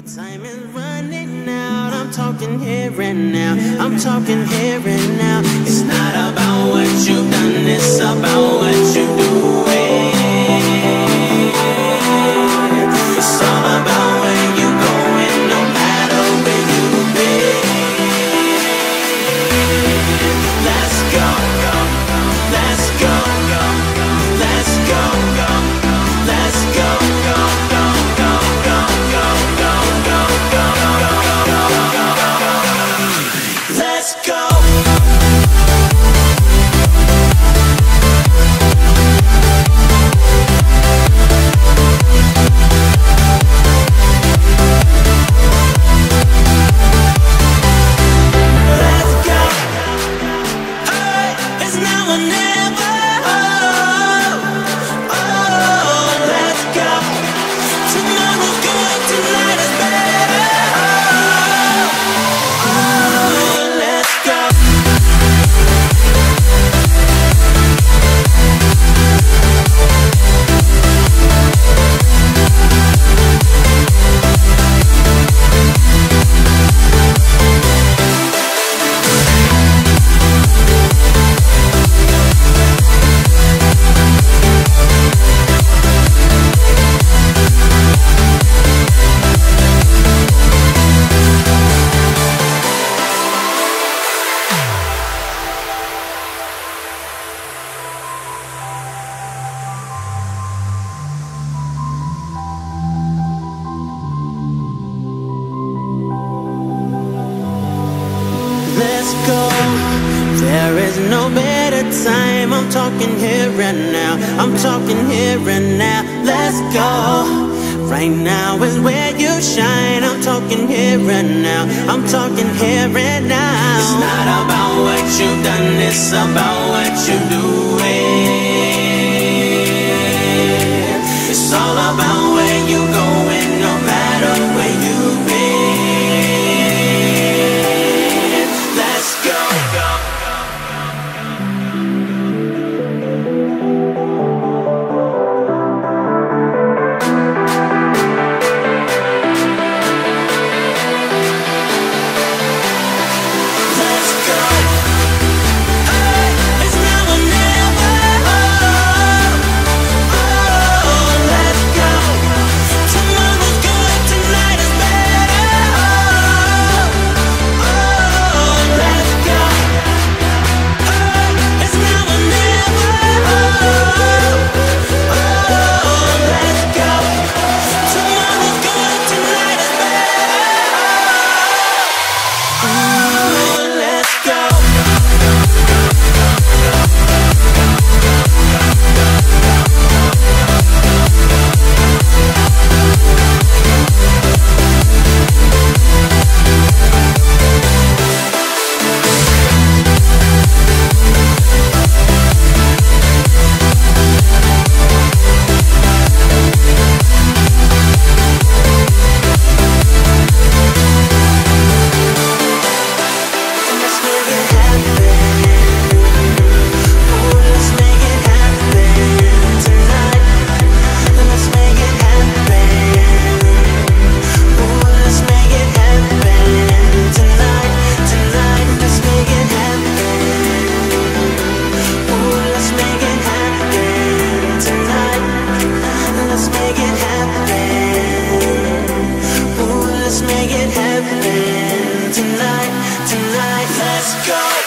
Time is running out, I'm talking here and now, I'm talking here and now. It's not about what you've done, it's about what you're doing. It's all about where you're going, no matter where you've been. Let's go, let's go, let's go, let's go, let's go. Let's go. There is no better time. I'm talking here and now, I'm talking here and now. Let's go. Right now is where you shine. I'm talking here and now, I'm talking here and now. It's not about what you've done, it's about what you're doing. It's all about where you're going, no matter where you've been. Let's make it happen tonight, let's go.